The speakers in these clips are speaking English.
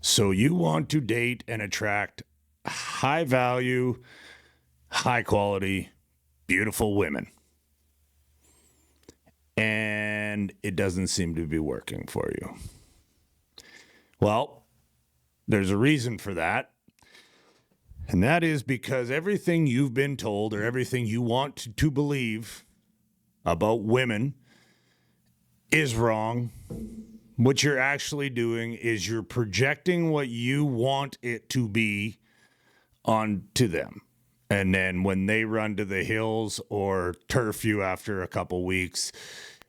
So you want to date and attract high value, high quality, beautiful women. And it doesn't seem to be working for you. Well, there's a reason for that. And that is because everything you've been told or everything you want to believe about women is wrong. What you're actually doing is you're projecting what you want it to be onto them. And then when they run to the hills or turf you after a couple weeks,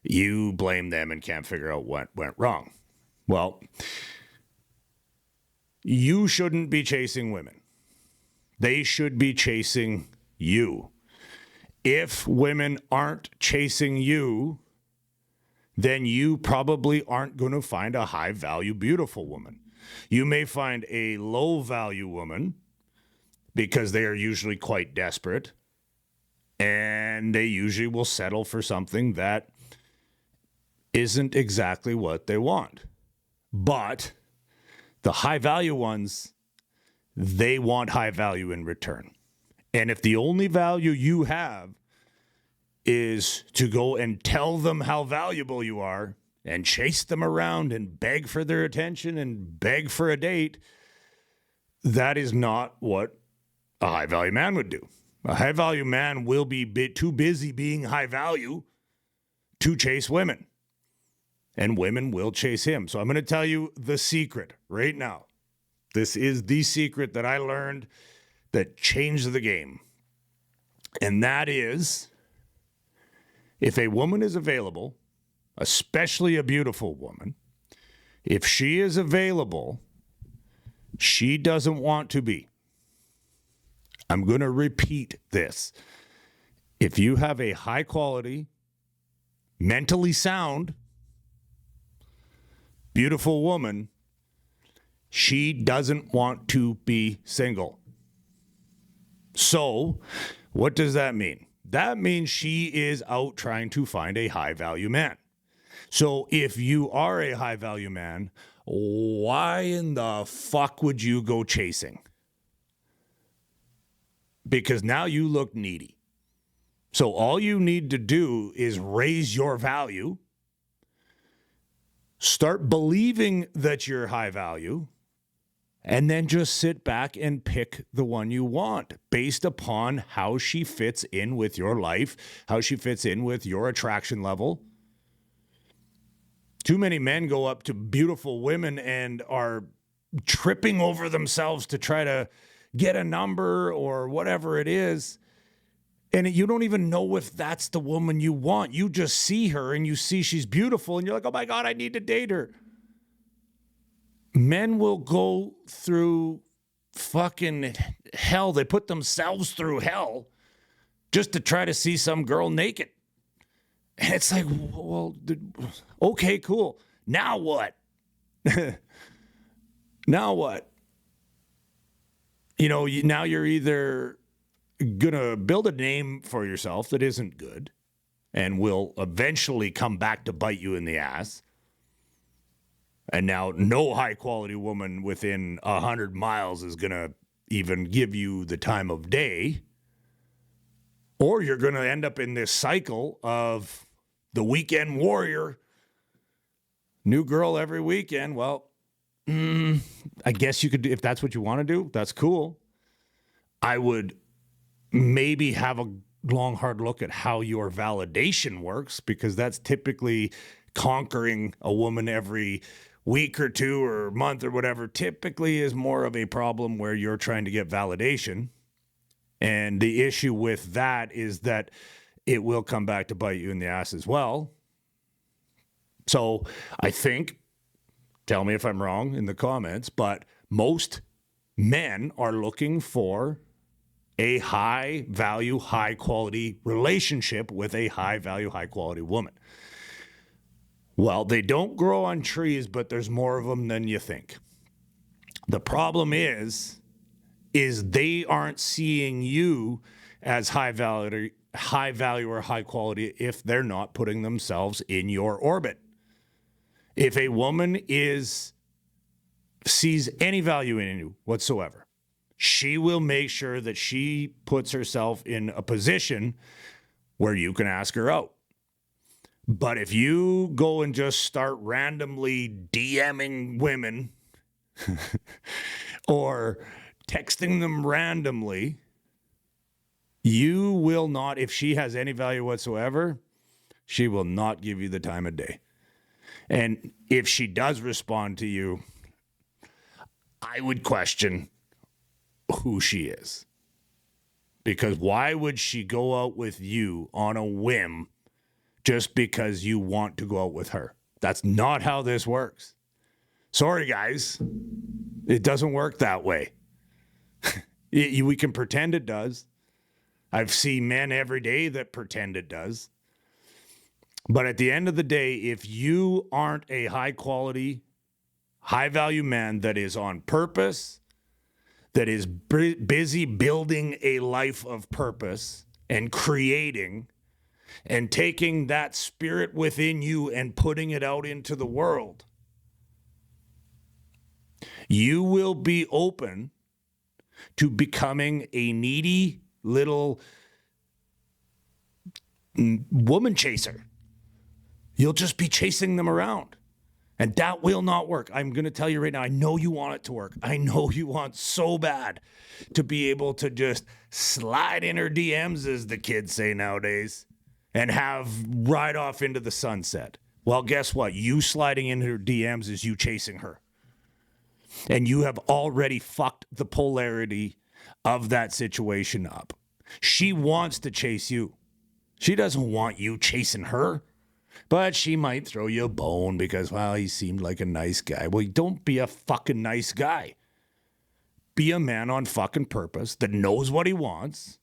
you blame them and can't figure out what went wrong. Well, you shouldn't be chasing women. They should be chasing you. If women aren't chasing you, then you probably aren't going to find a high value, beautiful woman. You may find a low value woman because they are usually quite desperate and they usually will settle for something that isn't exactly what they want. But the high value ones, they want high value in return. And if the only value you have is to go and tell them how valuable you are and chase them around and beg for their attention and beg for a date, that is not what a high value man would do. A high value man will be too busy being high value to chase women. And women will chase him. So I'm going to tell you the secret right now. This is the secret that I learned that changed the game. And that is, if a woman is available, especially a beautiful woman, if she is available, she doesn't want to be. I'm going to repeat this. If you have a high quality, mentally sound, beautiful woman, she doesn't want to be single. So, what does that mean? That means she is out trying to find a high value man. So, if you are a high value man, why in the fuck would you go chasing? Because now you look needy. So, all you need to do is raise your value. Start believing that you're high value, and then just sit back and pick the one you want based upon how she fits in with your life, how she fits in with your attraction level. Too many men go up to beautiful women and are tripping over themselves to try to get a number or whatever it is. And you don't even know if that's the woman you want. You just see her and you see she's beautiful and you're like, oh my God, I need to date her. Men will go through fucking hell. They put themselves through hell just to try to see some girl naked. And it's like, well, okay, cool. Now what? Now what? You know, now you're either going to build a name for yourself that isn't good and will eventually come back to bite you in the ass. And now no high quality woman within 100 miles is going to even give you the time of day. Or you're going to end up in this cycle of the weekend warrior, new girl every weekend. Well, I guess you could, if that's what you want to do, that's cool. I would maybe have a long, hard look at how your validation works, because that's typically conquering a woman every week or two or month or whatever typically is more of a problem where you're trying to get validation. And the issue with that is that it will come back to bite you in the ass as well. So I think, tell me if I'm wrong in the comments, but most men are looking for a high value, high quality relationship with a high value, high quality woman. Well, they don't grow on trees, but there's more of them than you think. The problem is they aren't seeing you as high value or high quality if they're not putting themselves in your orbit. If a woman is sees any value in you whatsoever, she will make sure that she puts herself in a position where you can ask her out. But if you go and just start randomly DMing women or texting them randomly, you will not, if she has any value whatsoever, she will not give you the time of day. And if she does respond to you, I would question who she is. Because why would she go out with you on a whim just because you want to go out with her? That's not how this works. Sorry, guys. It doesn't work that way. We can pretend it does. I've seen men every day that pretend it does. But at the end of the day, if you aren't a high quality, high value man that is on purpose, that is busy building a life of purpose and creating and taking that spirit within you and putting it out into the world, you will be open to becoming a needy little woman chaser. You'll just be chasing them around. And that will not work. I'm going to tell you right now, I know you want it to work. I know you want so bad to be able to just slide in her DMs, as the kids say nowadays, and have ride off into the sunset. Well, guess what? You sliding into her DMs is you chasing her. And you have already fucked the polarity of that situation up. She wants to chase you. She doesn't want you chasing her. But she might throw you a bone because, well, he seemed like a nice guy. Well, don't be a fucking nice guy. Be a man on fucking purpose that knows what he wants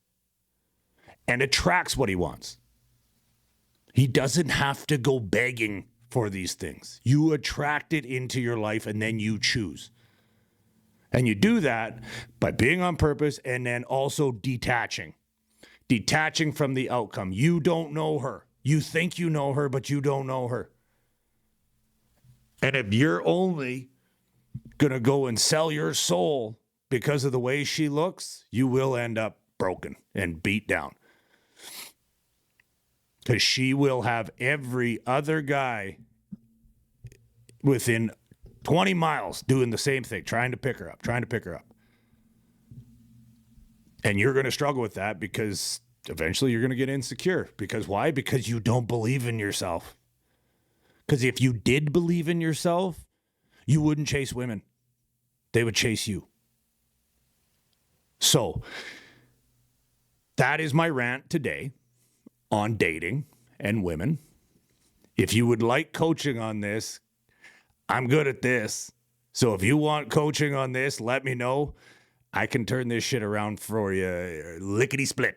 and attracts what he wants. He doesn't have to go begging for these things. You attract it into your life and then you choose. And you do that by being on purpose and then also detaching from the outcome. You don't know her. You think you know her, but you don't know her. And if you're only going to go and sell your soul because of the way she looks, you will end up broken and beat down. Because she will have every other guy within 20 miles doing the same thing, trying to pick her up. And you're going to struggle with that because eventually you're going to get insecure. Because why? Because you don't believe in yourself. Because if you did believe in yourself, you wouldn't chase women. They would chase you. So that is my rant today on dating and women. If you would like coaching on this, I'm good at this. So if you want coaching on this, let me know. I can turn this shit around for you lickety split.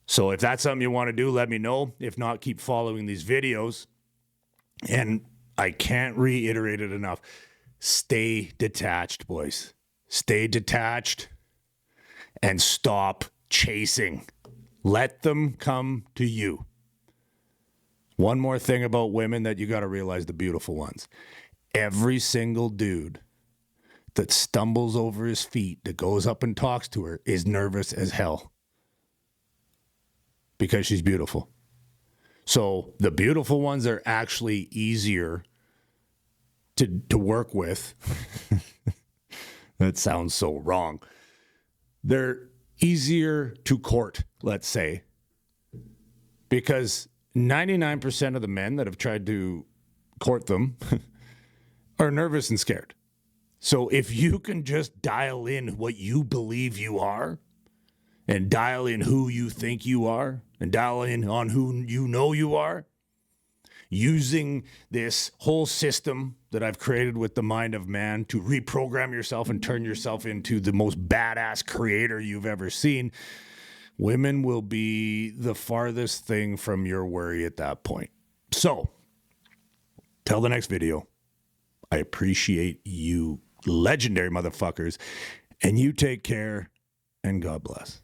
So if that's something you want to do, let me know. If not, keep following these videos. And I can't reiterate it enough. Stay detached, boys. Stay detached and stop chasing. Let them come to you. One more thing about women that you got to realize, the beautiful ones. Every single dude that stumbles over his feet, that goes up and talks to her, is nervous as hell. Because she's beautiful. So the beautiful ones are actually easier to work with. That sounds so wrong. They're easier to court, let's say. Because 99% of the men that have tried to court them are nervous and scared. So if you can just dial in what you believe you are, and dial in who you think you are, and dial in on who you know you are, using this whole system that I've created with the mind of man to reprogram yourself and turn yourself into the most badass creator you've ever seen, women will be the farthest thing from your worry at that point. So, till the next video, I appreciate you legendary motherfuckers, and you take care, and God bless.